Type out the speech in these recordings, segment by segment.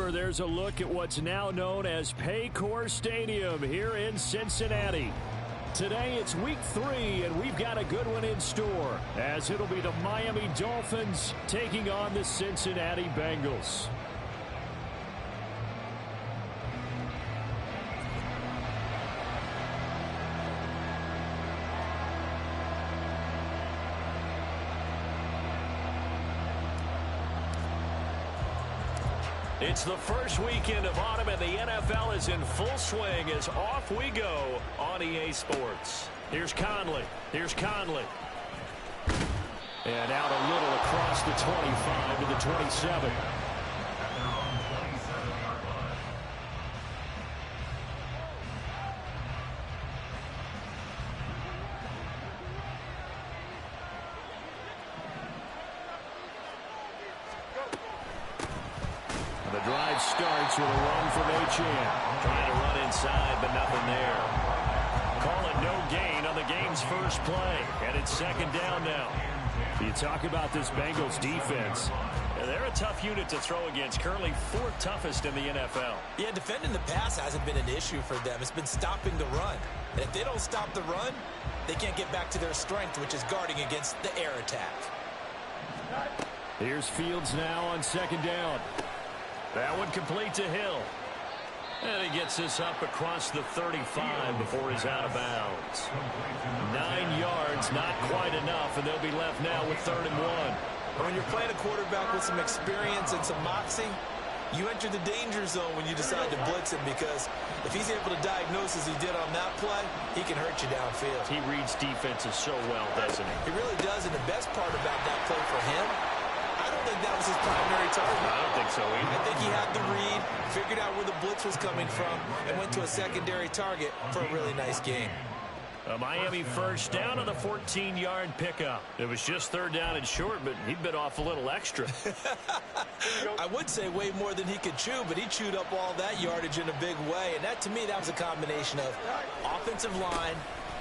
quarter, there's a look at what's now known as Paycor Stadium here in Cincinnati. Today it's week 3, and we've got a good one in store, as it'll be the Miami Dolphins taking on the Cincinnati Bengals. It's the first weekend of autumn, and the NFL is in full swing as off we go on EA Sports. Here's Conley. And out a little across the 25 to the 27. The drive starts with a run from Achane. Trying to run inside, but nothing there. Call it no gain on the game's first play. And it's second down now. You talk about this Bengals defense. Yeah, they're a tough unit to throw against. Currently 4th toughest in the NFL. Yeah, defending the pass hasn't been an issue for them. It's been stopping the run. And if they don't stop the run, they can't get back to their strength, which is guarding against the air attack. Here's Fields now on second down. That one complete to Hill. And he gets this up across the 35 before he's out of bounds. 9 yards, not quite enough, and they'll be left now with 3rd and 1. When you're playing a quarterback with some experience and some moxie, you enter the danger zone when you decide to blitz him, because if he's able to diagnose as he did on that play, he can hurt you downfield. He reads defenses so well, doesn't he? He really does, and the best part about that play for him, I don't think that was his primary target. I don't think so either. I think he had the read, figured out where the blitz was coming from, and went to a secondary target for a really nice game. A Miami first down on the 14-yard pickup. It was just 3rd down and short, but he bit off a little extra. I would say way more than he could chew, but he chewed up all that yardage in a big way. And that, to me, that was a combination of offensive line,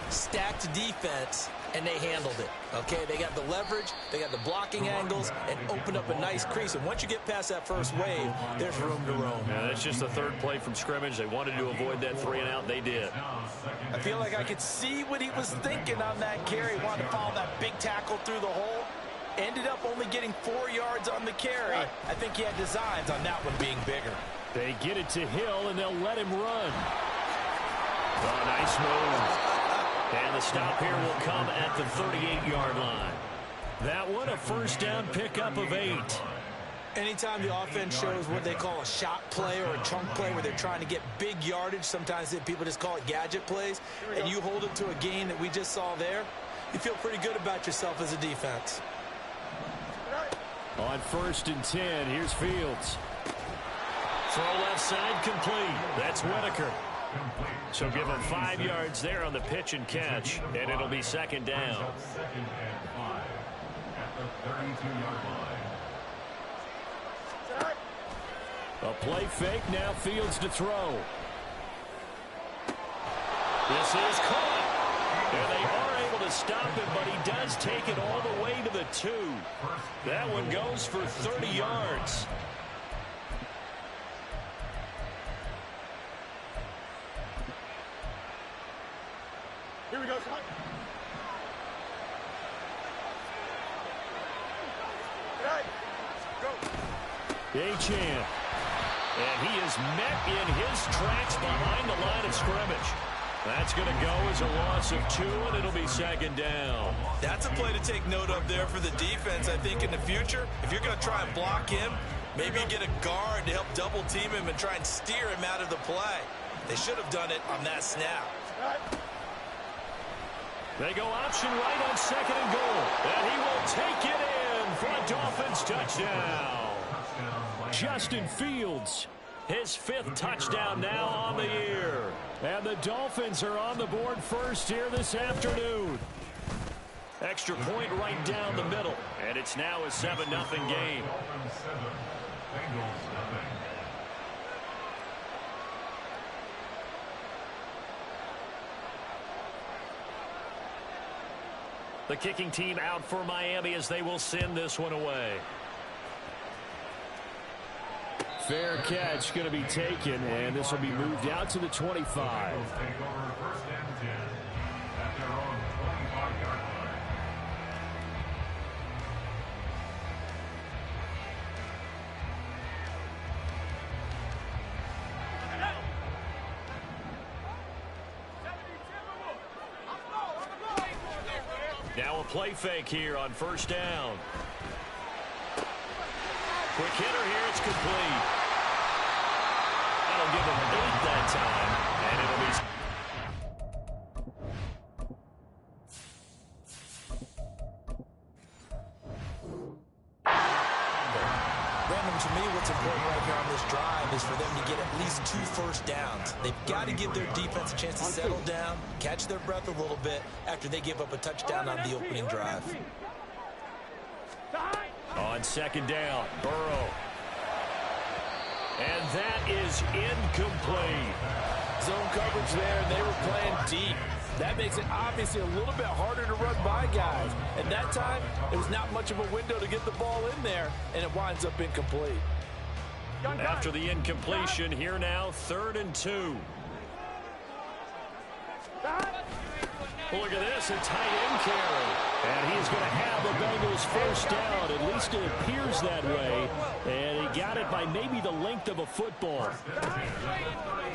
stacked defense, and they handled it. Okay, they got the leverage, they got the blocking angles, and opened up a nice crease. And once you get past that first wave, there's room to roam. Yeah, that's just the 3rd play from scrimmage. They wanted to avoid that 3-and-out. They did. I feel like I could see what he was thinking on that carry. Wanted to follow that big tackle through the hole. Ended up only getting 4 yards on the carry. I think he had designs on that one being bigger. They get it to Hill, and they'll let him run. Oh, nice move. And the stop here will come at the 38-yard line. That one, a first down pickup of 8. Anytime the offense shows what they call a shot play or a chunk play where they're trying to get big yardage, sometimes people just call it gadget plays, and you hold it to a gain that we just saw there, you feel pretty good about yourself as a defense. On 1st and 10, here's Fields. Throw left side complete. That's Whitaker. So give him 5 yards there on the pitch and catch, and it'll be second down. A play fake, now Fields to throw. This is caught. And they are able to stop him, but he does take it all the way to the 2. That one goes for 30 yards. Here we go. Achane. And he is met in his tracks behind the line of scrimmage. That's going to go as a loss of 2, and it'll be second down. That's a play to take note of there for the defense. I think in the future, if you're going to try and block him, maybe get a guard to help double team him and try and steer him out of the play. They should have done it on that snap. They go option right on 2nd and goal. And he will take it in for a Dolphins touchdown. Justin Fields, his 5th touchdown now on the year. And the Dolphins are on the board first here this afternoon. Extra point right down the middle. And it's now a 7-0 game. The kicking team out for Miami as they will send this one away. Fair catch going to be taken, and this will be moved out to the 25. Now a play fake here on first down. Quick hitter here, it's complete. That'll give him 8 that time, and it'll be... Brandon, to me, what's important right here on this drive is for them to get at least 2 first downs. They've got to give their defense a chance to settle down, catch their breath a little bit after they give up a touchdown on the opening drive. On second down, Burrow. And that is incomplete. Zone coverage there, and they were playing deep. That makes it obviously a little bit harder to run by guys. And that time, it was not much of a window to get the ball in there, and it winds up incomplete. After the incompletion, here now, 3rd and 2. Look at this, a tight end carry. And he's going to have the Bengals first down. At least it appears that way. And he got it by maybe the length of a football.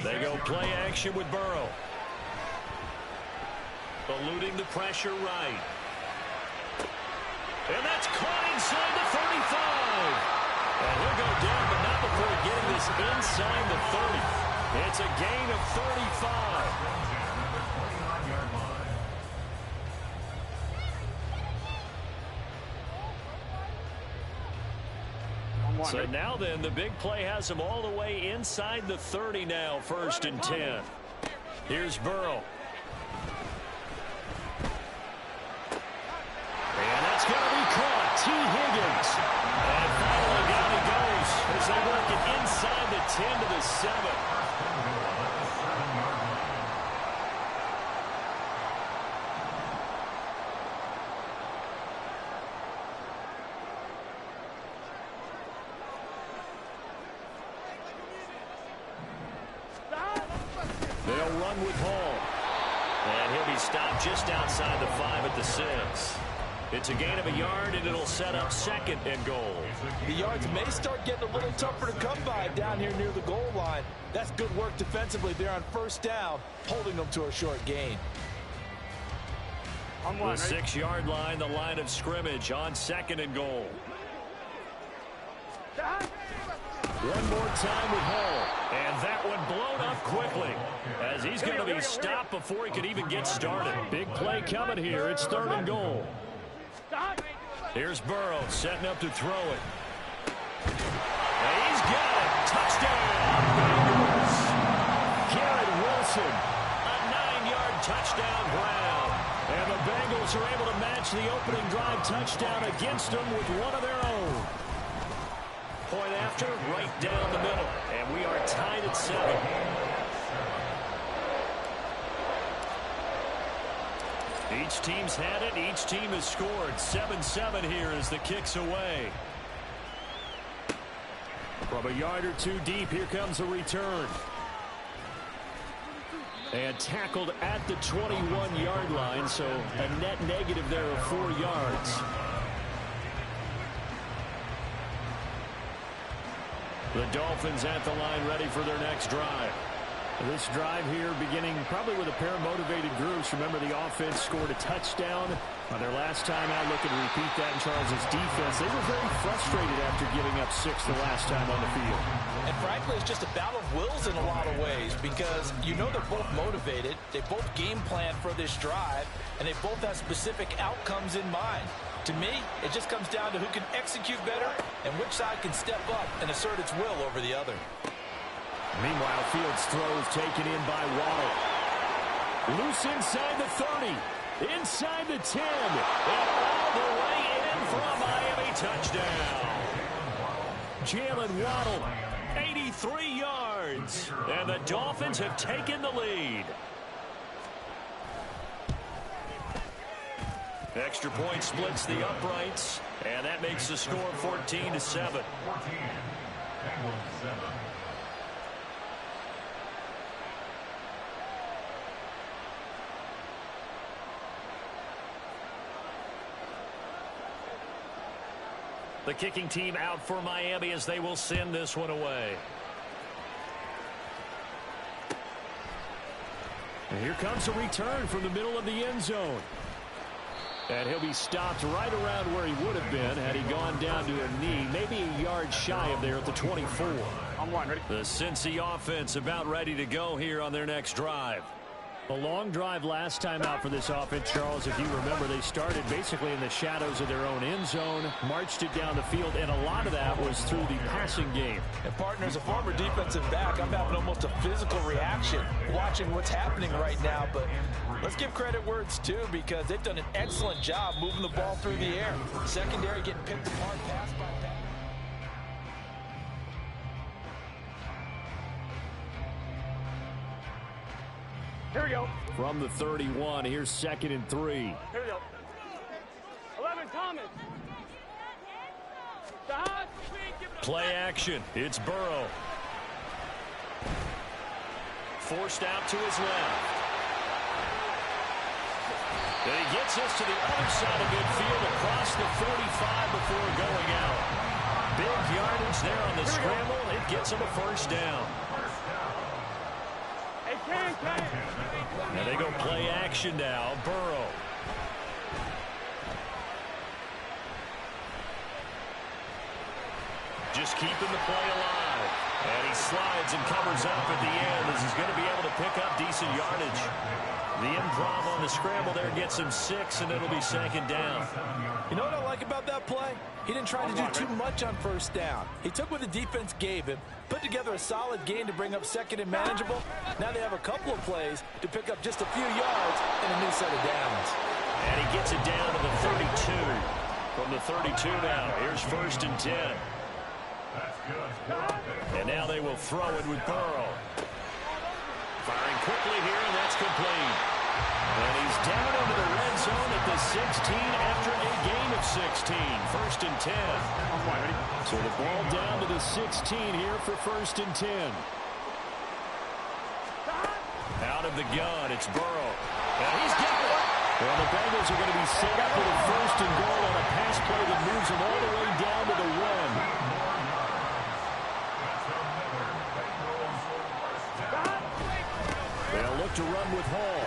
They go play action with Burrow. Eluding the pressure right. And that's caught inside the 35. And he'll go down, but not before getting this inside the 30. It's a gain of 35. So now then, the big play has him all the way inside the 30 now, 1st and 10. Here's Burrow. And that's going to be caught. T. Higgins. And finally down he goes as they work it inside the 10 to the 7. They'll run with Hall. And he'll be stopped just outside the 5 at the 6. It's a gain of a yard, and it'll set up 2nd and goal. The yards may start getting a little tougher to come by down here near the goal line. That's good work defensively there on first down, holding them to a short gain. The 6-yard line, the line of scrimmage on 2nd and goal. One more time with Hall. And that one blown up quickly as he's going to be stopped before he could even get started. Big play coming here. It's 3rd and goal. Here's Burrow setting up to throw it. And he's got it. Touchdown, Bengals. Garrett Wilson, a 9-yard touchdown ground. And the Bengals are able to match the opening drive touchdown against them with one of their own. Point after, right down the middle. And we are tied at 7. Each team's had it. Each team has scored. 7-7 here as the kick's away. From a yard or 2 deep, here comes a return. And tackled at the 21-yard line, so a net negative there of 4 yards. The Dolphins at the line ready for their next drive. This drive here beginning probably with a pair of motivated groups. Remember, the offense scored a touchdown on their last time out. Looking to repeat that in Charles's defense. They were very frustrated after giving up 6 the last time on the field. And frankly, it's just a battle of wills in a lot of ways because you know they're both motivated. They both game plan for this drive, and they both have specific outcomes in mind. To me, it just comes down to who can execute better and which side can step up and assert its will over the other. Meanwhile, Fields' throw is taken in by Waddle. Loose inside the 30. Inside the 10. And all the way in for a Miami touchdown. Jalen Waddle, 83 yards. And the Dolphins have taken the lead. Extra point splits the uprights. And that makes the score 14-7. The kicking team out for Miami as they will send this one away. And here comes a return from the middle of the end zone. And he'll be stopped right around where he would have been had he gone down to a knee, maybe a yard shy of there at the 24. On one, ready? The Cincy offense about ready to go here on their next drive. A long drive last time out for this offense, Charles. If you remember, they started basically in the shadows of their own end zone, marched it down the field, and a lot of that was through the passing game. And partner, as a former defensive back, I'm having almost a physical reaction watching what's happening right now. But let's give credit where it's due, because they've done an excellent job moving the ball through the air. Secondary getting picked apart pass by pass. Here we go. From the 31, here's 2nd and 3. Here we go. 11, Thomas. Play action. It's Burrow. Forced out to his left. And he gets us to the other side of midfield across the 45 before going out. Big yardage there on the scramble. It gets him a first down. Now they go play action now. Burrow. Just keeping the play alive. And he slides and covers up at the end as he's going to be able to pick up decent yardage. The improv on the scramble there gets him 6, and it'll be 2nd down. You know what I like about that play? He didn't try to do too much on first down. He took what the defense gave him, put together a solid gain to bring up 2nd and manageable. Now they have a couple of plays to pick up just a few yards and a new set of downs. And he gets it down to the 32. From the 32 now, here's 1st and 10. And now they will throw it with Burrow. Firing quickly here, and that's complete. And he's down into the red zone at the 16 after a gain of 16. 1st and 10. So the ball down to the 16 here for 1st and 10. Out of the gun, it's Burrow. And he's got it. Well, the Bengals are going to be set up with a 1st and goal on a pass play that moves them all the way down to the 1. They'll look to run with Hall.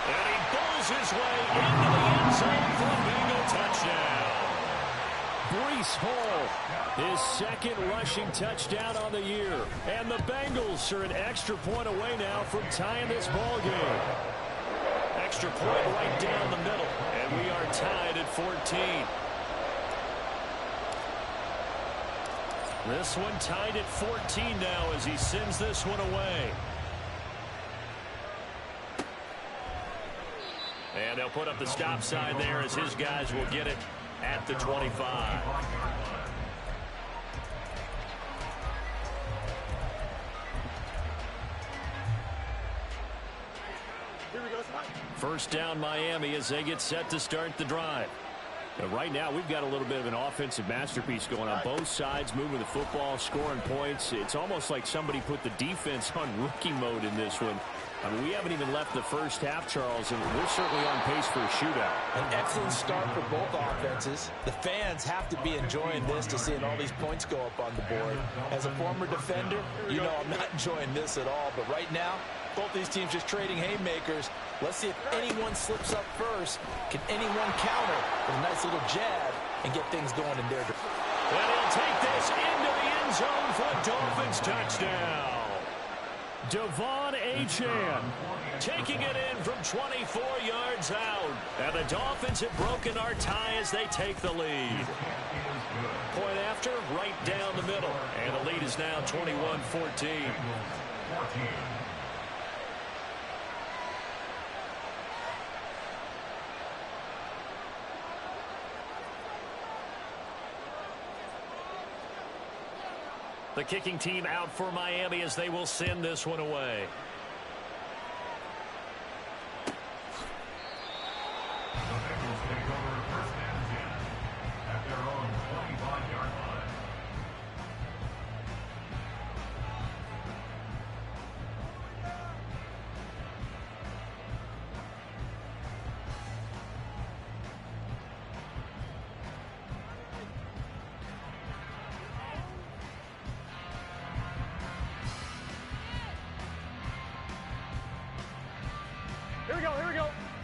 And he bowls his way into the end zone for a Bengal touchdown. Breece Hall, his 2nd rushing touchdown on the year. And the Bengals are an extra point away now from tying this ball game. Extra point right down the middle. And we are tied at 14. This one tied at 14 now as he sends this one away. And they'll put up the stop sign there as his guys will get it at the 25. Here we go. 1st down Miami as they get set to start the drive. But right now we've got a little bit of an offensive masterpiece going on both sides, moving the football, scoring points. It's almost like somebody put the defense on rookie mode in this one. I mean, we haven't even left the first half, Charles, and we're certainly on pace for a shootout. An excellent start for both offenses. The fans have to be enjoying this to seeing all these points go up on the board. As a former defender, you know I'm not enjoying this at all. But right now, both these teams just trading haymakers. Let's see if anyone slips up first. Can anyone counter with a nice little jab and get things going in their direction? And he'll take this into the end zone for a Dolphins touchdown. Devon Achane taking it in from 24 yards out. And the Dolphins have broken our tie as they take the lead. Point after, right down the middle. And the lead is now 21-14. The kicking team out for Miami as they will send this one away.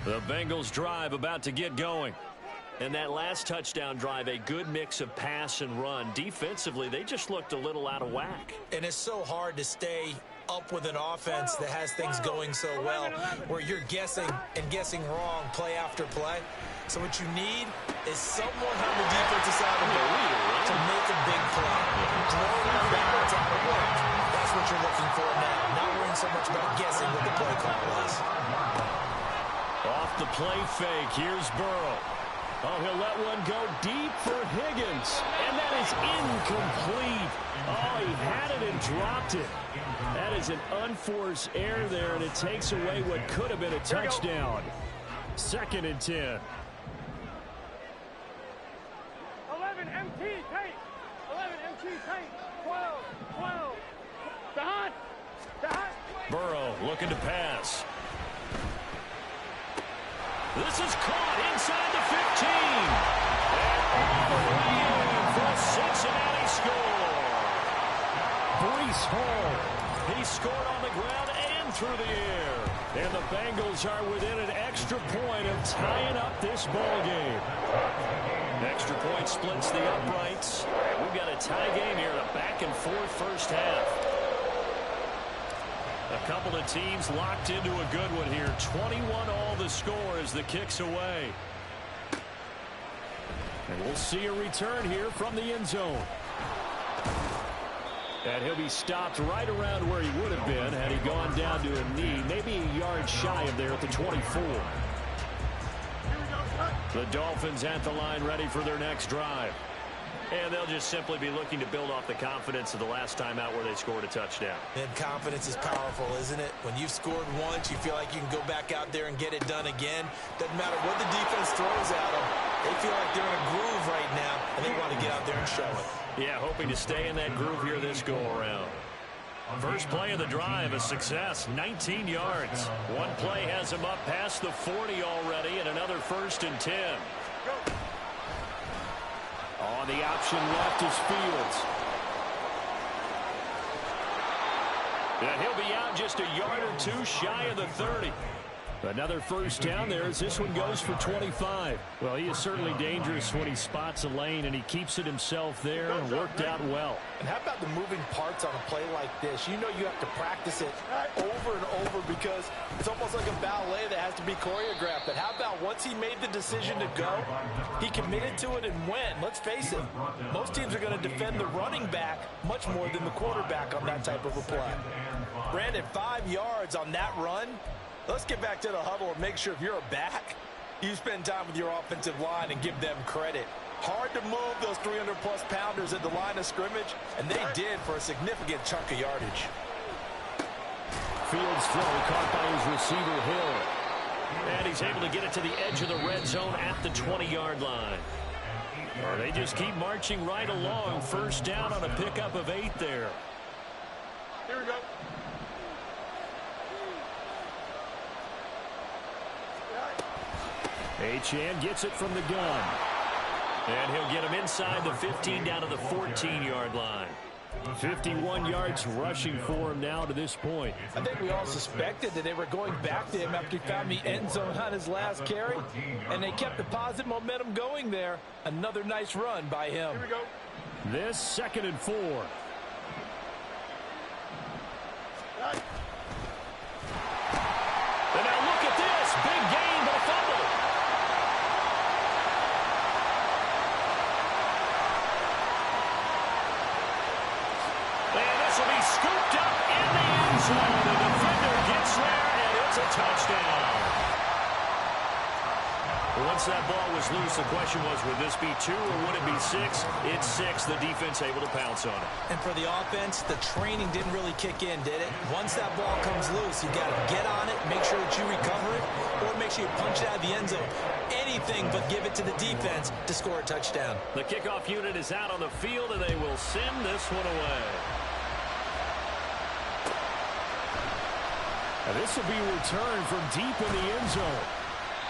The Bengals drive about to get going. And that last touchdown drive, a good mix of pass and run. Defensively, they just looked a little out of whack. And it's so hard to stay up with an offense that has things going so well, where you're guessing and guessing wrong play after play. So what you need is someone on the defensive side of the ball to make a big play. Throwing the balance out of work. That's what you're looking for now. Not worrying so much about guessing what the play call is. Off the play fake, here's Burrow. Oh, he'll let one go deep for Higgins. And that is incomplete. Oh, he had it and dropped it. That is an unforced error there, and it takes away what could have been a touchdown. 2nd and 10. 11 MT tank. 11 MT tank. 12. 12. Behind. Behind. Burrow looking to pass. This is caught inside the 15. And all the way in for a Cincinnati score. Breece Hall. He scored on the ground and through the air. And the Bengals are within an extra point of tying up this ball game. Extra point splits the uprights. We've got a tie game here, a back-and-forth first half. A couple of teams locked into a good one here. 21-all the score as the kick's away. And we'll see a return here from the end zone. And he'll be stopped right around where he would have been had he gone down to a knee, maybe a yard shy of there at the 24. The Dolphins at the line ready for their next drive. And they'll just simply be looking to build off the confidence of the last time out where they scored a touchdown. And confidence is powerful, isn't it? When you've scored once, you feel like you can go back out there and get it done again. Doesn't matter what the defense throws at them. They feel like they're in a groove right now, and they want to get out there and show it. Yeah, hoping to stay in that groove here this go-around. First play of the drive, a success, 19 yards. One play has him up past the 40 already, and another 1st and 10. On the option left is Fields. And he'll be out just a yard or two shy of the 30. Another first down there as this one goes for 25. Well, he is certainly dangerous when he spots a lane, and he keeps it himself there and worked out well. And how about the moving parts on a play like this? You know you have to practice it over and over because it's almost like a ballet that has to be choreographed. But how about once he made the decision to go, he committed to it and went. Let's face it, most teams are going to defend the running back much more than the quarterback on that type of a play. Brandon, 5 yards on that run. Let's get back to the huddle and make sure if you're a back, you spend time with your offensive line and give them credit. Hard to move those 300-plus pounders at the line of scrimmage, and they did for a significant chunk of yardage. Fields throw caught by his receiver, Hill. And he's able to get it to the edge of the red zone at the 20-yard line. They just keep marching right along. First down on a pickup of 8 there. Here we go. Achane gets it from the gun. And he'll get him inside the 15 down to the 14-yard line. 51 yards rushing for him now to this point. I think we all suspected that they were going back to him after he found the end zone on his last carry, and they kept the positive momentum going there. Another nice run by him. Here we go. This 2nd and 4. And now look at this. Big gain, but a fumble. And this will be scooped up in the end zone. The defender gets there, and it's a touchdown. Once that ball was loose, the question was, would this be 2 or would it be 6? It's 6. The defense able to pounce on it. And for the offense, the training didn't really kick in, did it? Once that ball comes loose, you got to get on it, make sure that you recover it, or make sure you punch it out of the end zone. Anything but give it to the defense to score a touchdown. The kickoff unit is out on the field, and they will send this one away. And this will be returned from deep in the end zone.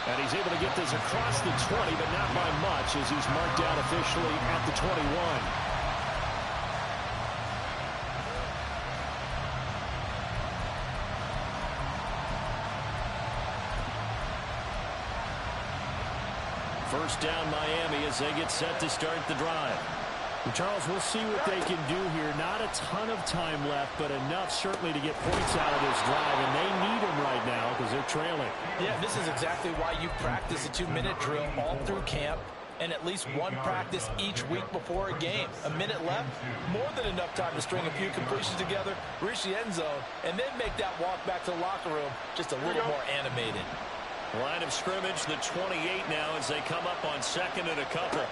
And he's able to get this across the 20, but not by much as he's marked out officially at the 21. First down Miami as they get set to start the drive. Well, Charles, we'll see what they can do here. Not a ton of time left, but enough certainly to get points out of this drive, and they need them right now because they're trailing. Yeah, this is exactly why you practice a 2-minute drill all through camp and at least one practice each week before a game. A minute left, more than enough time to string a few completions together, reach the end zone, and then make that walk back to the locker room just a little more animated. Line of scrimmage, the 28 now as they come up on second and a couple.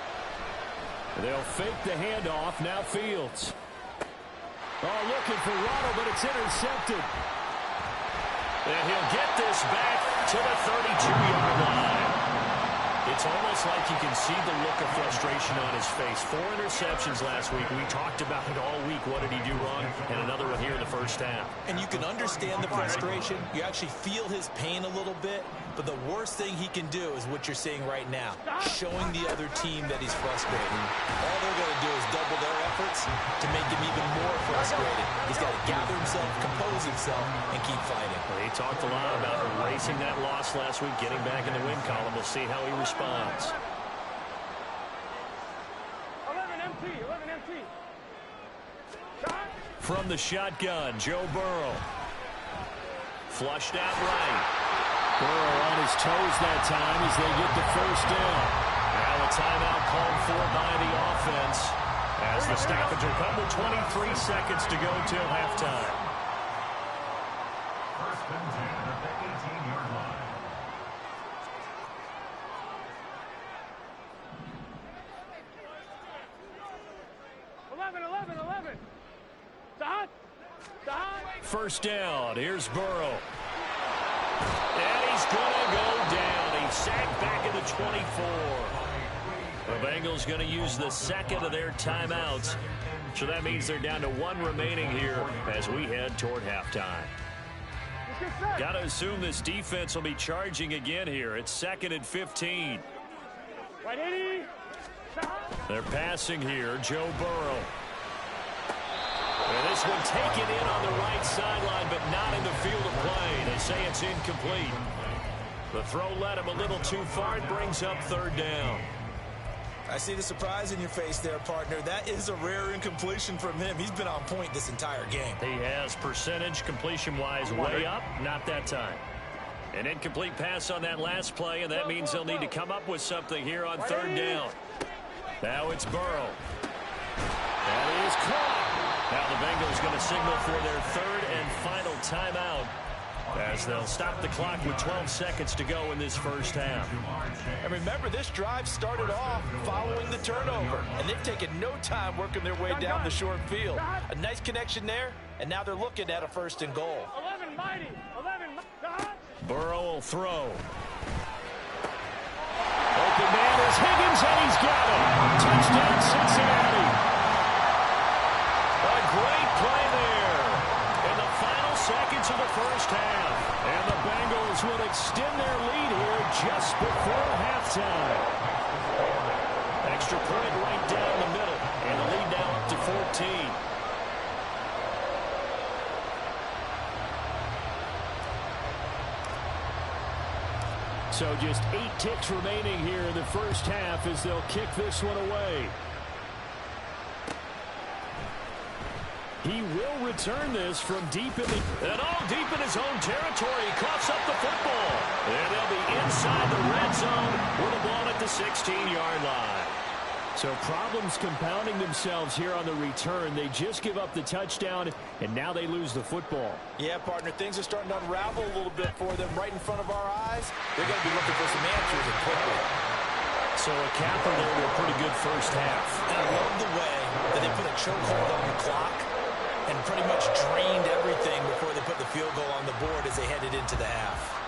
They'll fake the handoff. Now Fields. Oh, looking for Waddle, but it's intercepted. And he'll get this back to the 32-yard line. It's almost like you can see the look of frustration on his face. 4 interceptions last week. We talked about it all week. What did he do wrong? And another one here in the first half. And you can understand the frustration. You actually feel his pain a little bit. But the worst thing he can do is what you're seeing right now, showing the other team that he's frustrated. All they're going to do is double their efforts to make him even more frustrated. He's got to gather himself, compose himself, and keep fighting. Well, he talked a lot about erasing that loss last week, getting back in the win column. We'll see how he responds. 11 MT, 11 MT. From the shotgun, Joe Burrow. Flushed out right. Burrow on his toes that time as they get the first down. Now a timeout called for by the offense as the stoppage will come with 23 seconds to go till halftime. First and 10 at the 18-yard line. First down. Here's Burrow. And he's going to go down. He's sacked back at the 24. The Bengals going to use the second of their timeouts. So that means they're down to 1 remaining here as we head toward halftime. Got to assume this defense will be charging again here. It's 2nd and 15. They're passing here. Joe Burrow. And this one taken in on the right sideline, but not in the field of play. They say it's incomplete. The throw led him a little too far. It brings up 3rd down. I see the surprise in your face there, partner. That is a rare incompletion from him. He's been on point this entire game. He has percentage completion-wise way up. Not that time. An incomplete pass on that last play, and that means they'll need to come up with something here on 3rd down. Now it's Burrow. That is caught. Now the Bengals going to signal for their 3rd and final timeout as they'll stop the clock with 12 seconds to go in this first half. And remember, this drive started off following the turnover, and they've taken no time working their way down the short field. A nice connection there, and now they're looking at a 1st and goal. 11 mighty, 11 Burrow will throw. Open man is Higgins, and he's got it. Touchdown, Cincinnati. A great play there in the final seconds of the first half. And the Bengals will extend their lead here just before halftime. Extra point right down the middle. And the lead now up to 14. So just 8 ticks remaining here in the first half as they'll kick this one away. He will return this from deep in the... And all deep in his own territory. He coughs up the football. And they'll be inside the red zone with the ball at the 16-yard line. So problems compounding themselves here on the return. They just give up the touchdown, and now they lose the football. Yeah, partner, things are starting to unravel a little bit for them right in front of our eyes. They're going to be looking for some answers and quickly. So a capper there with a pretty good first half. And I love the way that they put a chokehold on the clock and pretty much drained everything before they put the field goal on the board as they headed into the half.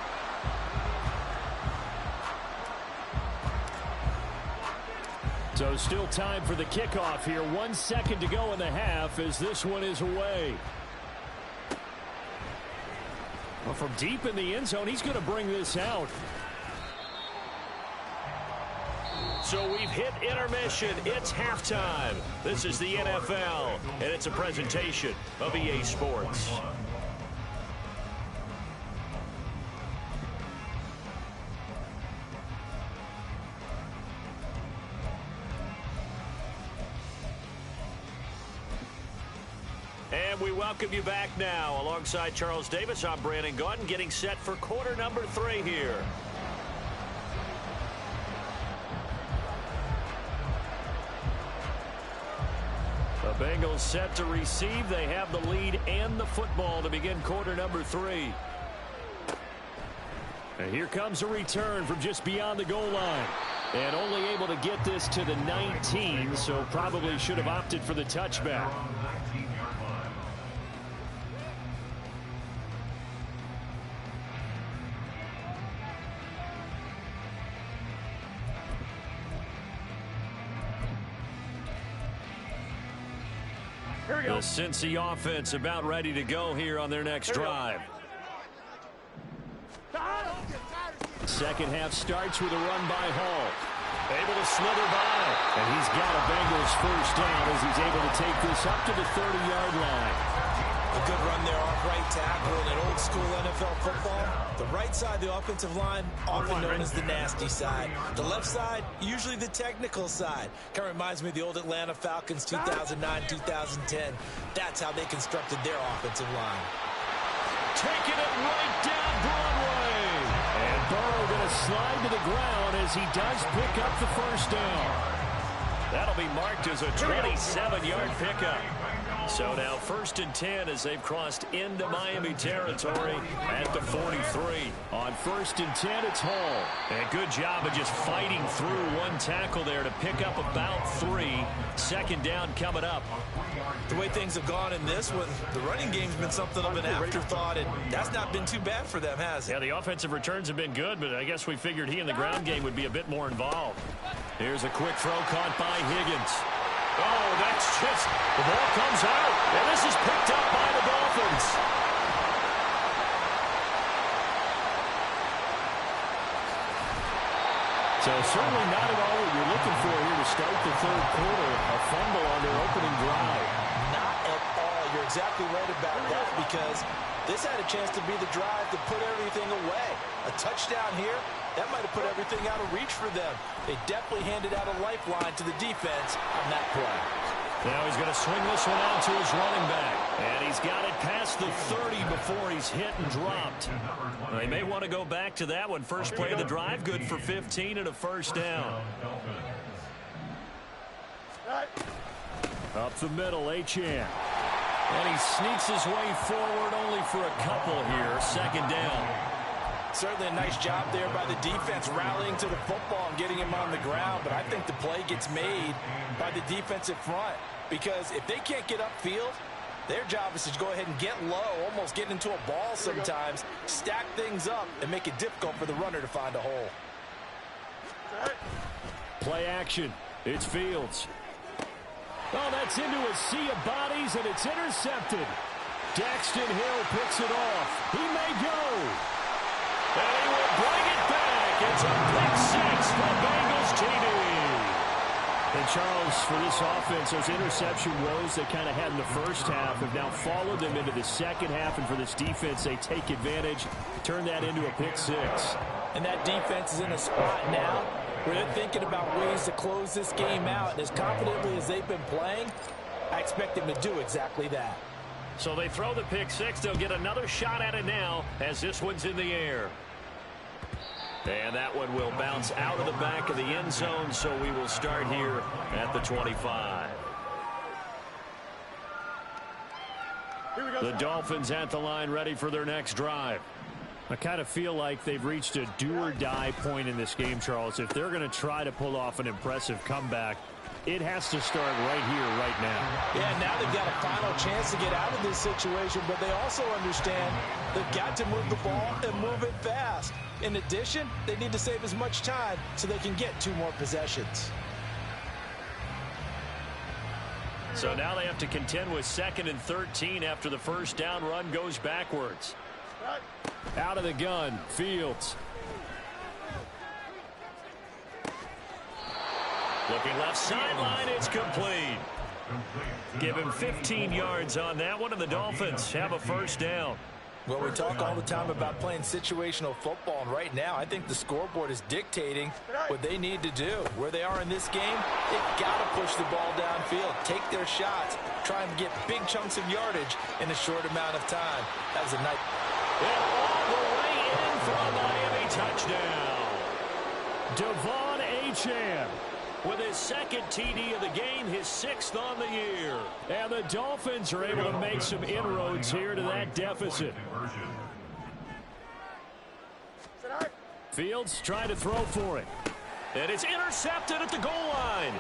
So still time for the kickoff here. 1 second to go in the half as this one is away. Well, from deep in the end zone, he's going to bring this out. So we've hit intermission. It's halftime. This is the NFL, and it's a presentation of EA Sports. And we welcome you back now. Alongside Charles Davis, I'm Brandon Gaudin, getting set for quarter number 3 here. The Bengals set to receive. They have the lead and the football to begin quarter number 3. And here comes a return from just beyond the goal line. And only able to get this to the 19, so probably should have opted for the touchback. The Cincy offense about ready to go here on their next drive. Second half starts with a run by Hall. Able to slither by. And he's got a Bengals first down as he's able to take this up to the 30-yard line. A good run there off right tackle in old school NFL football. The right side, the offensive line, often known as the nasty side. The left side, usually the technical side. Kind of reminds me of the old Atlanta Falcons 2009-2010. That's how they constructed their offensive line. Taking it right down Broadway. And Burrow going to slide to the ground as he does pick up the first down. That'll be marked as a 27-yard pickup. So now 1st and 10 as they've crossed into Miami territory at the 43. On 1st and 10, it's Hall. And good job of just fighting through one tackle there to pick up about 3. Second down coming up. The way things have gone in this one, the running game's been something of an afterthought, and that's not been too bad for them, has it? Yeah, the offensive returns have been good, but I guess we figured he in the ground game would be a bit more involved. Here's a quick throw caught by Higgins. Oh, that's just, the ball comes out, and this is picked up by the Dolphins. So certainly not at all what you're looking for here to start the third quarter. A fumble on their opening drive. Not at all. You're exactly right about that, because this had a chance to be the drive to put everything away. A touchdown here, that might have put everything out of reach for them. They definitely handed out a lifeline to the defense on that play. Now he's going to swing this one out to his running back. And he's got it past the 30 before he's hit and dropped. They may want to go back to that one. First play of the drive, good for 15 and a first down. Up the middle, Achane. And he sneaks his way forward only for a couple here. Second down. Certainly a nice job there by the defense rallying to the football and getting him on the ground. But I think the play gets made by the defensive front, because if they can't get upfield, their job is to go ahead and get low, almost get into a ball sometimes, stack things up, and make it difficult for the runner to find a hole. Play action. It's Fields. Oh, that's into a sea of bodies, and it's intercepted. Daxton Hill picks it off. He may go. And he will bring it back. It's a pick six for Bengals TD. And Charles, for this offense, those interception woes they kind of had in the first half have now followed them into the second half. And for this defense, they take advantage, turn that into a pick six. And that defense is in a spot now where they're thinking about ways to close this game out. And as confidently as they've been playing, I expect them to do exactly that. So they throw the pick six. They'll get another shot at it now as this one's in the air. And that one will bounce out of the back of the end zone, so we will start here at the 25. The Dolphins at the line ready for their next drive. I kind of feel like they've reached a do-or-die point in this game, Charles. If they're going to try to pull off an impressive comeback, it has to start right here, right now. Yeah, now they've got a final chance to get out of this situation, but they also understand they've got to move the ball and move it fast. In addition, they need to save as much time so they can get 2 more possessions. So now they have to contend with 2nd and 13 after the first down run goes backwards. Out of the gun, Fields. Looking left sideline, it's complete. Give him 15 yards on that one, and the Dolphins have a first down. Well, we talk all the time about playing situational football, and right now I think the scoreboard is dictating what they need to do. Where they are in this game, they've got to push the ball downfield, take their shots, try and get big chunks of yardage in a short amount of time. That was a nice... And all the way in for a Miami touchdown. Devon Achane with his second TD of the game, his 6th on the year. And the Dolphins are able to make some inroads here to that deficit. Fields trying to throw for it. And it's intercepted at the goal line.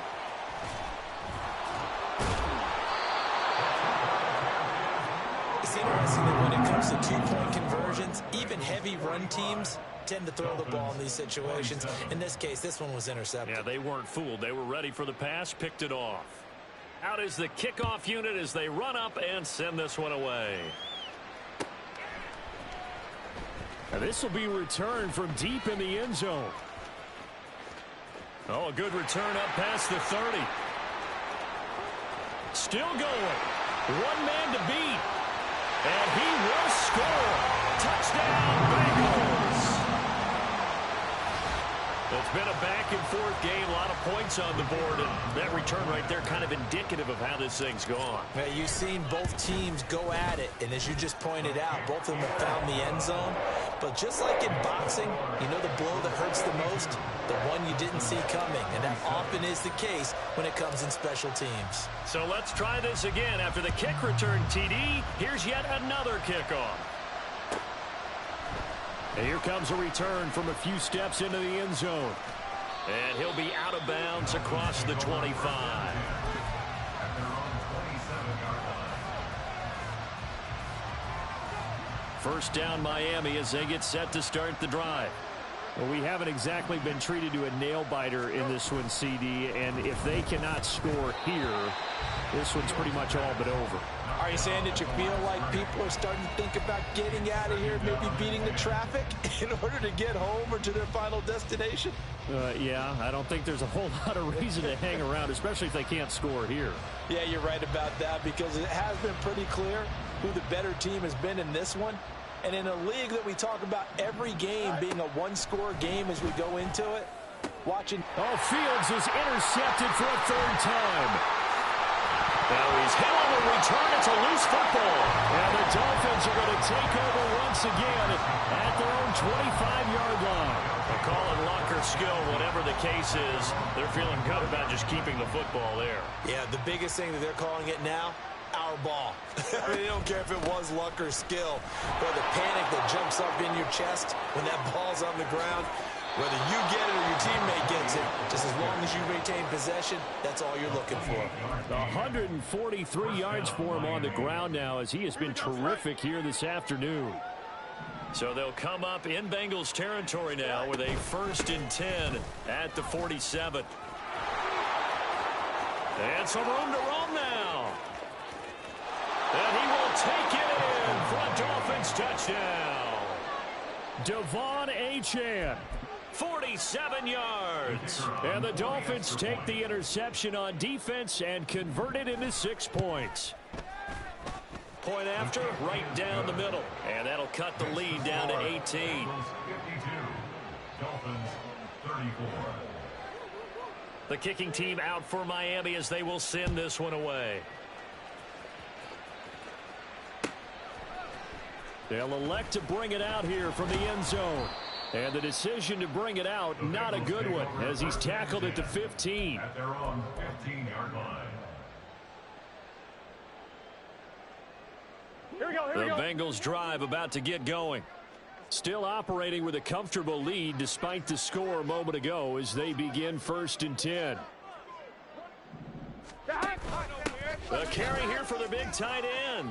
It's interesting that when it comes to two-point conversions, even heavy run teams tend to throw the ball in these situations. In this case, this one was intercepted. Yeah, they weren't fooled. They were ready for the pass, picked it off. Out is the kickoff unit as they run up and send this one away. Now this will be returned from deep in the end zone. Oh, a good return up past the 30. Still going. One man to beat. And he will score. Touchdown, Bengals. It's been a back-and-forth game, a lot of points on the board, and that return right there kind of indicative of how this thing's gone. Now, you've seen both teams go at it, and as you just pointed out, both of them have found the end zone. But just like in boxing, you know the blow that hurts the most? The one you didn't see coming, and that often is the case when it comes in special teams. So let's try this again. After the kick return TD, here's yet another kickoff. And here comes a return from a few steps into the end zone. And he'll be out of bounds across the 25. First down Miami as they get set to start the drive. Well, we haven't exactly been treated to a nail-biter in this one, CD, and if they cannot score here, this one's pretty much all but over. Are you saying that you feel like people are starting to think about getting out of here, maybe beating the traffic in order to get home or to their final destination? Yeah, I don't think there's a whole lot of reason to hang around, especially if they can't score here. Yeah, you're right about that, because it has been pretty clear who the better team has been in this one. And in a league that we talk about every game being a one-score game as we go into it, watching... Oh, Fields is intercepted for a third time. Now he's hit on the return. It's a loose football. And the Dolphins are going to take over once again at their own 25-yard line. They'll call it luck or skill, whatever the case is. They're feeling good about just keeping the football there. Yeah, the biggest thing that they're calling it now, our ball. I mean, they don't care if it was luck or skill, or the panic that jumps up in your chest when that ball's on the ground. Whether you get it or your teammate gets it, just as long as you retain possession, that's all you're looking for. 143 yards for him on the ground now, as he has been terrific here this afternoon. So they'll come up in Bengals territory now with a 1st and 10 at the 47. And some room to roam now. And he will take it in for a Dolphins touchdown. Devon Achane, 47 yards. And the Dolphins take the interception on defense and convert it into 6 points. Point after, right down the middle. And that'll cut the lead down to 18. 52. Dolphins 34. The kicking team out for Miami as they will send this one away. They'll elect to bring it out here from the end zone. And the decision to bring it out, not a good one, as he's tackled at the 15. At their own 15-yard line. Here we go, here The we go. Bengals drive about to get going. Still operating with a comfortable lead despite the score a moment ago as they begin 1st and 10. A carry here for the big tight end.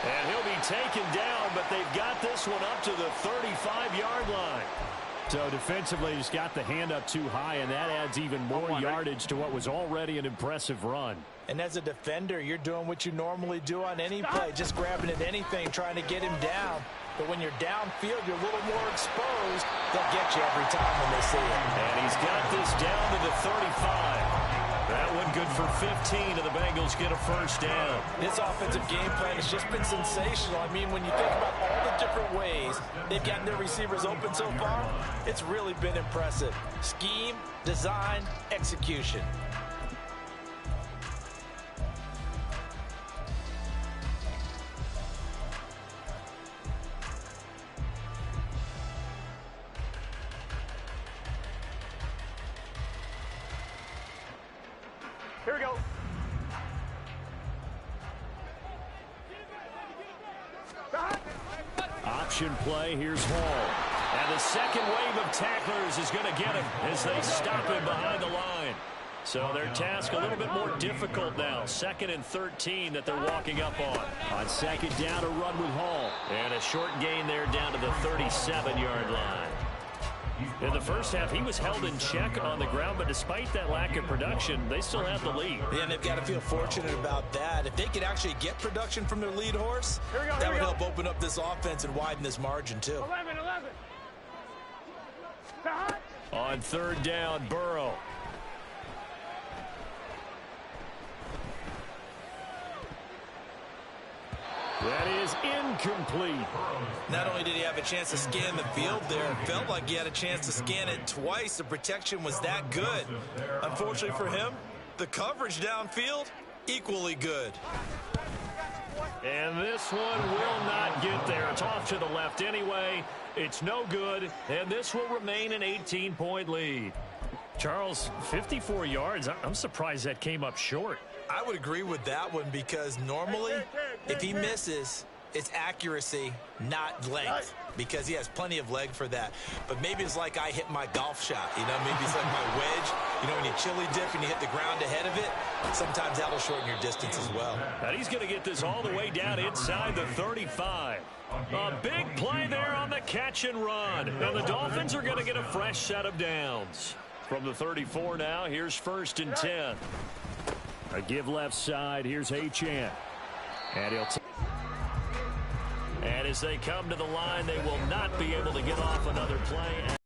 And he'll be taken down, but they've got this one up to the 35-yard line. So defensively, just got the hand up too high, and that adds even more yardage to what was already an impressive run. And as a defender, you're doing what you normally do on any play, just grabbing at anything, trying to get him down. But when you're downfield, you're a little more exposed. They'll get you every time when they see it. And he's got this down to the 35. That one good for 15, and the Bengals get a first down. This offensive game plan has just been sensational. I mean, when you think about all the different ways they've gotten their receivers open so far, it's really been impressive. Scheme, design, execution. Here we go. Option play, here's Hall. And the second wave of tacklers is going to get him as they stop him behind the line. So their task a little bit more difficult now. 2nd and 13 that they're walking up on. On second down, a run with Hall. And a short gain there down to the 37-yard line. In the first half, he was held in check on the ground, but despite that lack of production, they still have the lead. Yeah, and they've got to feel fortunate about that. If they could actually get production from their lead horse, that would help open up this offense and widen this margin, too. 11. On third down, Burrow. That is incomplete. Not only did he have a chance to scan the field there, it felt like he had a chance to scan it twice. The protection was that good. Unfortunately for him, the coverage downfield, equally good. And this one will not get there. It's off to the left anyway. It's no good, and this will remain an 18-point lead. Charles, 54 yards. I'm surprised that came up short. I would agree with that one because normally, if he misses, it's accuracy, not length, because he has plenty of leg for that. But maybe it's like I hit my golf shot, you know, maybe it's like my wedge. You know, when you chili dip and you hit the ground ahead of it, sometimes that'll shorten your distance as well. And he's going to get this all the way down inside the 35. A big play there on the catch and run. And the Dolphins are going to get a fresh set of downs. From the 34 now, here's 1st and 10. A give left side. Here's Achane. And he'll and as they come to the line, they will not be able to get off another play.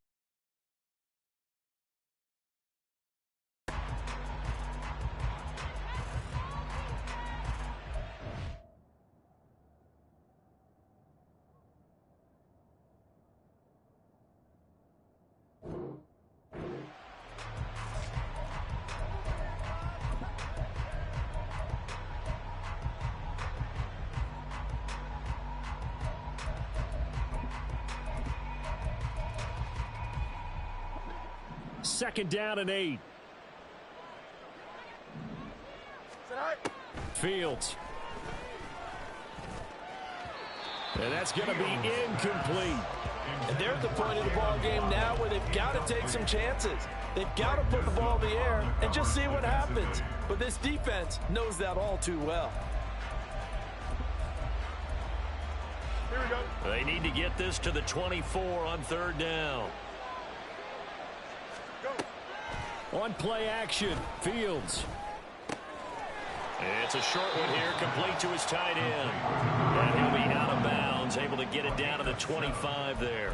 Second down and 8. Fields. And that's going to be incomplete. And they're at the point of the ball game now where they've got to take some chances. They've got to put the ball in the air and just see what happens. But this defense knows that all too well. Here we go. They need to get this to the 24 on third down. On play action, Fields. It's a short one here, complete to his tight end. And he'll be out of bounds, able to get it down to the 25 there.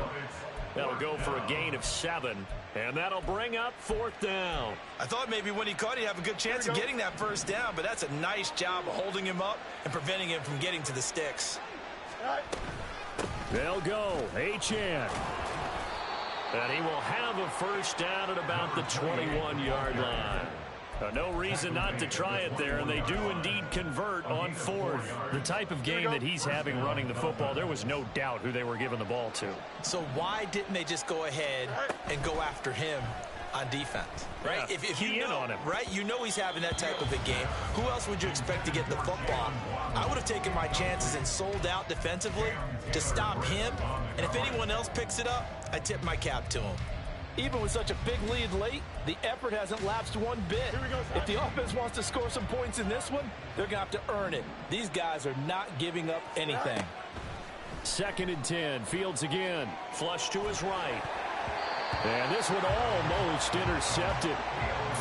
That'll go for a gain of 7, and that'll bring up 4th down. I thought maybe when he caught, he'd have a good chance of getting that first down, but that's a nice job of holding him up and preventing him from getting to the sticks. They'll go, Achane. And he will have a first down at about the 21-yard line. No reason not to try it there, and they do indeed convert on 4th. The type of game that he's having running the football, there was no doubt who they were giving the ball to. So why didn't they just go ahead and go after him on defense, right? Yeah, if you know, on him. right, you know he's having that type of a game. Who else would you expect to get the football? I would have taken my chances and sold out defensively to stop him, and if anyone else picks it up, I tip my cap to him. Even with such a big lead late, the effort hasn't lapsed one bit. If the offense wants to score some points in this one, they're going to have to earn it. These guys are not giving up anything. 2nd and 10, Fields again. Flush to his right. And this one almost intercepted.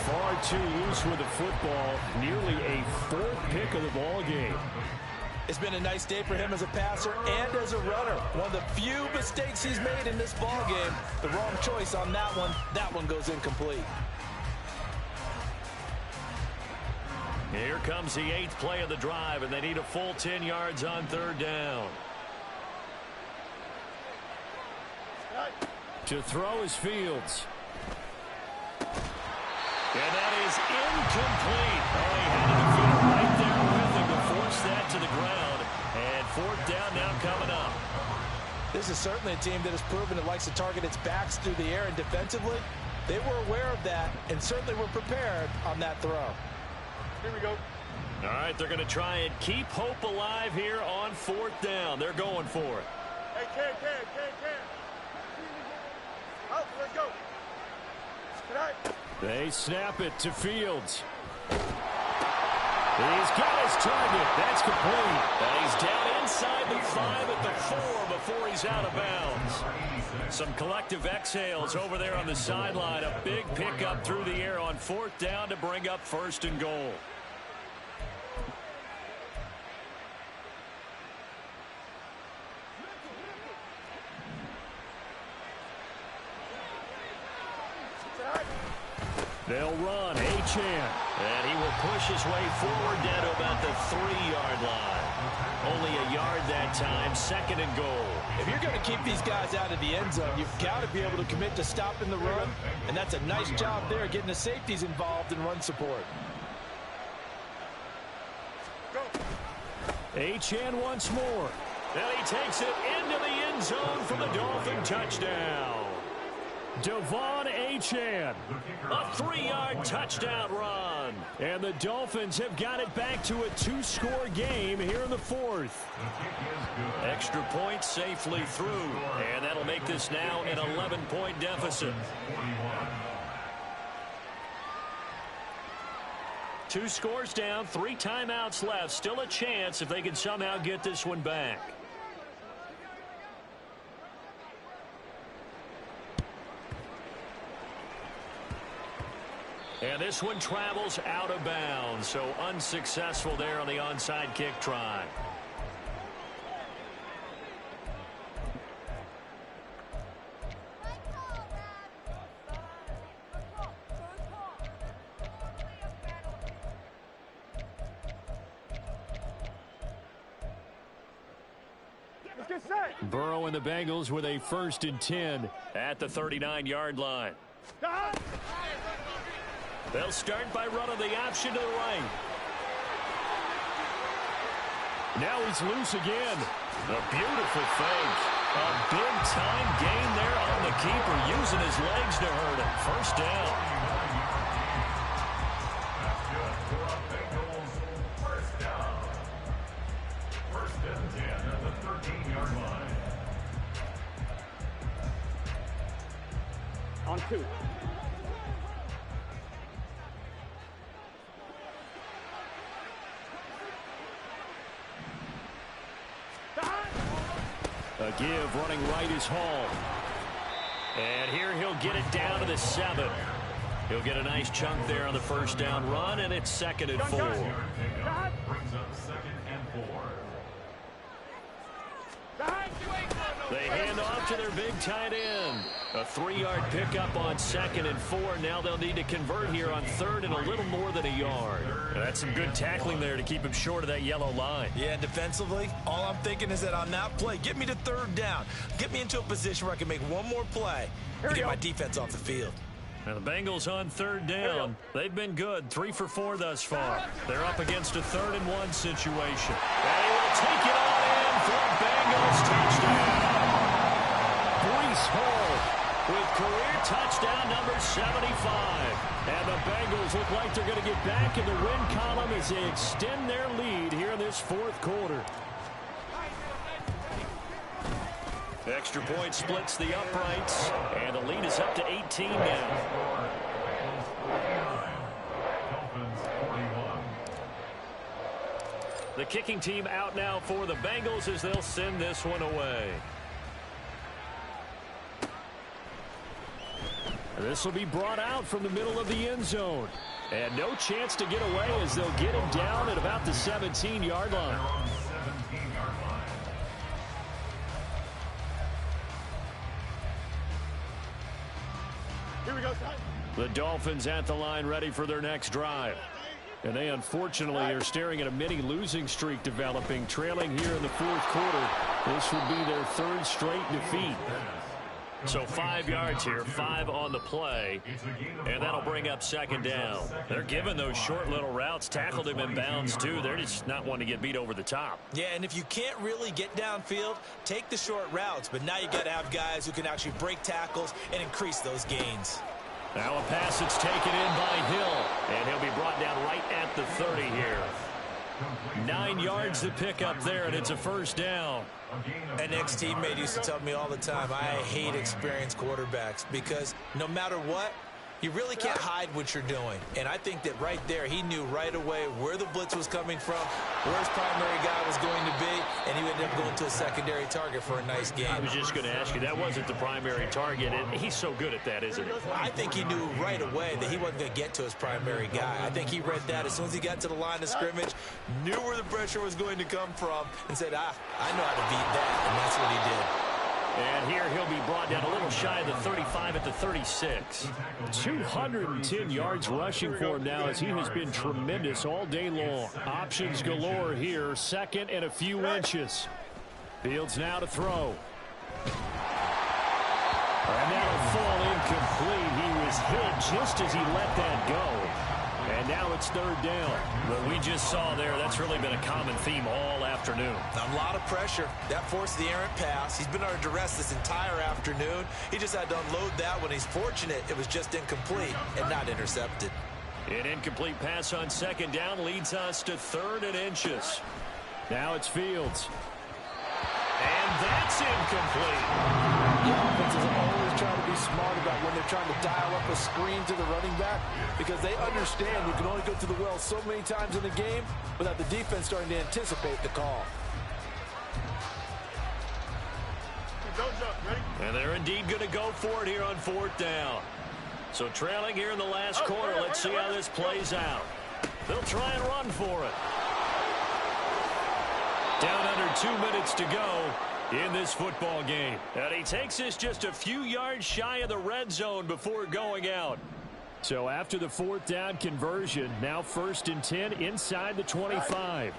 Far too loose with the football. Nearly a 4th pick of the ball game. It's been a nice day for him as a passer and as a runner. One of the few mistakes he's made in this ball game. The wrong choice on that one. That one goes incomplete. Here comes the 8th play of the drive, and they need a full 10 yards on 3rd down. To throw is Fields. And that is incomplete. Oh, he had to defeat it right there with him to force that to the ground. And 4th down now coming up. This is certainly a team that has proven it likes to target its backs through the air, and defensively, they were aware of that and certainly were prepared on that throw. Here we go. All right, they're going to try and keep hope alive here on 4th down. They're going for it. Hey, Cam. Out, let's go. Good night. They snap it to Fields. He's got his target. That's complete. And he's down inside the 5 at the 4 before he's out of bounds. Some collective exhales over there on the sideline. A big pickup through the air on 4th down to bring up 1st and goal. They'll run. Achane. And he will push his way forward down to about the 3-yard line. Only a yard that time. 2nd and goal. If you're going to keep these guys out of the end zone, you've got to be able to commit to stopping the run, and that's a nice job there, getting the safeties involved in run support. Achane once more. And he takes it into the end zone for the Dolphin touchdown. Devon Achane. A 3-yard touchdown run. And the Dolphins have got it back to a 2-score game here in the 4th. Extra point safely through. And that'll make this now an 11-point deficit. 2 scores down, 3 timeouts left. Still a chance if they can somehow get this one back. And this one travels out of bounds, so unsuccessful there on the onside kick try. Let's get set. Burrow and the Bengals with a 1st and 10 at the 39-yard line. They'll start by running the option to the right. Now he's loose again. A beautiful fake. A big-time gain there on the keeper, using his legs to hurt him. 1st down. First down. 1st and 10 at the 13-yard line. On 2. A give running right is Hall. And here he'll get it down to the 7. He'll get a nice chunk there on the 1st down run, and it's 2nd and 4. Brings up 2nd and 4. They hand off to their big tight end. A 3-yard pickup on 2nd and 4. Now they'll need to convert here on 3rd and a little more than a yard. That's some good tackling there to keep him short of that yellow line. Yeah, and defensively, all I'm thinking is that on that play, get me to 3rd down. Get me into a position where I can make one more play and get my defense off the field. Now the Bengals on 3rd down. They've been good. 3 for 4 thus far. They're up against a 3rd and 1 situation. They will take it all in for a Bengals touchdown. Breece Hall with career touchdown number 75. And the Bengals look like they're going to get back in the win column as they extend their lead here in this 4th quarter. Extra point splits the uprights, and the lead is up to 18 now. The kicking team out now for the Bengals as they'll send this one away. This will be brought out from the middle of the end zone. And no chance to get away as they'll get him down at about the 17-yard line. Here we go, The Dolphins at the line ready for their next drive. And they unfortunately are staring at a mini losing streak developing, trailing here in the fourth quarter. This would be their third straight defeat. So 5 yards here, 5 on the play, and that'll bring up second down. They're giving those short little routes, tackled him in bounds too. They're just not wanting to get beat over the top. Yeah, and if you can't really get downfield, take the short routes, but now you got to have guys who can actually break tackles and increase those gains. Now a pass that's taken in by Hill, and he'll be brought down right at the 30 here. 9 yards to pick up there, and it's a first down. An ex-teammate used to tell me all the time, I hate experienced quarterbacks because no matter what, you really can't hide what you're doing. And I think that right there, he knew right away where the blitz was coming from, where his primary guy was going to be, and he ended up going to a secondary target for a nice game. I was just going to ask you, that wasn't the primary target, and he's so good at that, isn't he? I think he knew right away that he wasn't going to get to his primary guy. I think he read that as soon as he got to the line of scrimmage, knew where the pressure was going to come from, and said, I know how to beat that, and that's what he did. And here he'll be brought down a little shy of the 35 at the 36. 210 yards rushing for him now as he has been tremendous all day long. Options galore here, second and a few inches. Fields now to throw. And that'll fall incomplete. He was hit just as he let that go. And now it's third down. What we just saw there, that's really been a common theme all afternoon. A lot of pressure. That forced the errant pass. He's been under duress this entire afternoon. He just had to unload that one. He's fortunate it was just incomplete and not intercepted. An incomplete pass on second down leads us to third and inches. Now it's Fields. And that's incomplete. The offenses always try to be smart about when they're trying to dial up a screen to the running back because they understand you can only go to the well so many times in the game without the defense starting to anticipate the call. And they're indeed going to go for it here on fourth down. So trailing here in the last quarter, let's see how this plays out. They'll try and run for it. Down under 2 minutes to go in this football game. And he takes this just a few yards shy of the red zone before going out. So after the fourth down conversion, now first and 10 inside the 25.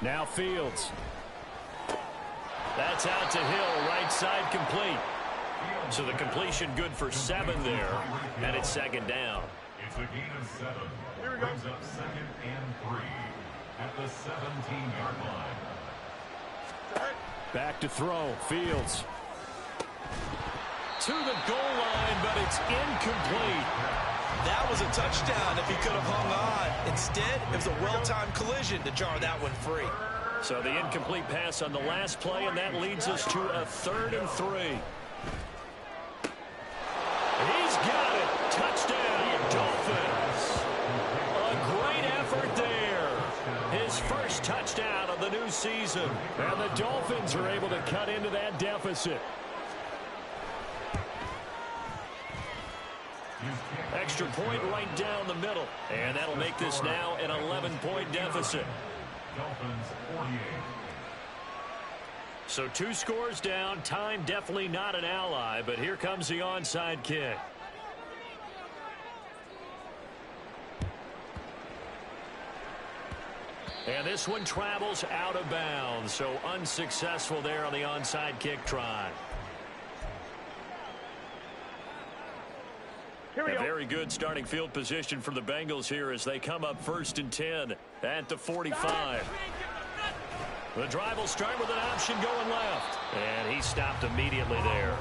Now Fields. That's out to Hill, right side complete. So the completion good for 7 there, and it's second down. It's a gain of 7. Here we go. Brings up second and 3 at the 17-yard line. Back to throw. Fields. To the goal line, but it's incomplete. That was a touchdown if he could have hung on. Instead, it was a well-timed collision to jar that one free. So the incomplete pass on the last play, and that leads us to a 3rd and 3. He's got it. Touchdown, Dolphins. A great effort there. His first touchdown of the new season. And the Dolphins are able to cut into that deficit. Extra point right down the middle. And that'll make this now an 11-point deficit. Dolphins 48. So 2 scores down. Time definitely not an ally, but here comes the onside kick. And this one travels out of bounds, so unsuccessful there on the onside kick try. A very good starting field position for the Bengals here as they come up first and 10 at the 45. The drive will start with an option going left. And he stopped immediately there.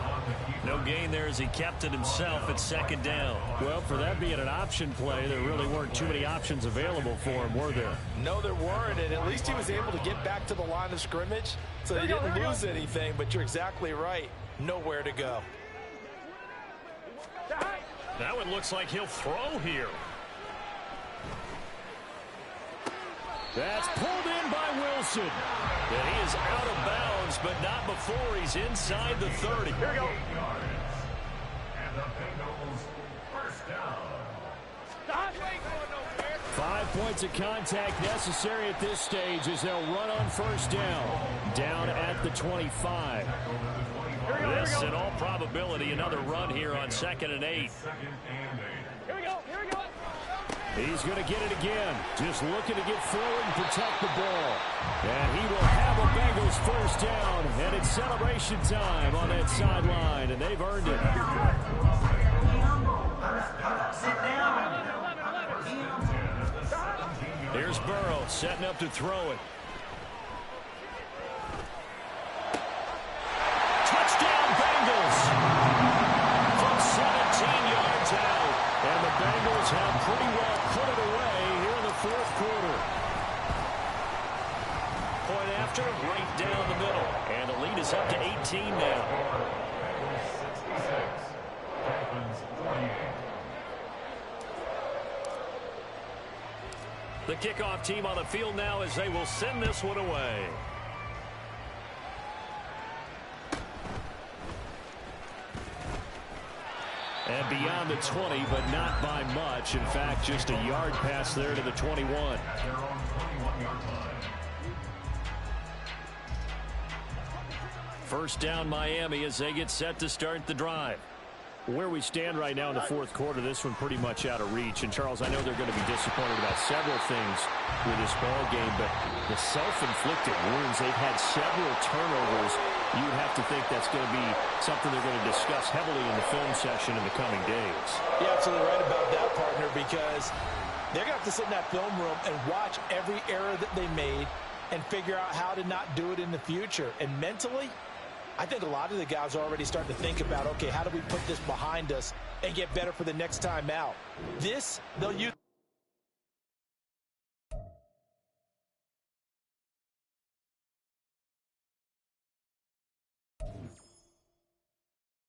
No gain there as he kept it himself at second down. Well, for that being an option play, there really weren't too many options available for him, were there? No, there weren't, and at least he was able to get back to the line of scrimmage, so he didn't lose anything, but you're exactly right. Nowhere to go. That one looks like he'll throw here. That's pulled in by Wilson. And he is out of bounds, but not before he's inside the 30. Here we go. And the Bengals first down. 5 points of contact necessary at this stage as they'll run on first down. Down at the 25. This, in all probability, another run here on 2nd and 8. Second and 8. Here we go. Here we go. He's going to get it again. Just looking to get forward and protect the ball. And he will have a Bengals first down. And it's celebration time on that sideline. And they've earned it. Here's Burrow setting up to throw it. Touchdown Bengals. From 17 yards out. And the Bengals have pretty well put it away here in the fourth quarter. Point after, right down the middle. And the lead is up to 18 now. The kickoff team on the field now as they will send this one away. And beyond the 20, but not by much. In fact, just a yard pass there to the 21. First down Miami as they get set to start the drive. Where we stand right now in the fourth quarter, this one pretty much out of reach. And, Charles, I know they're going to be disappointed about several things with this ball game, but the self-inflicted wounds, they've had several turnovers. You would have to think that's going to be something they're going to discuss heavily in the film session in the coming days. You're absolutely right about that, partner, because they're going to have to sit in that film room and watch every error that they made and figure out how to not do it in the future. And mentally, I think a lot of the guys are already starting to think about, okay, how do we put this behind us and get better for the next time out? This, they'll use.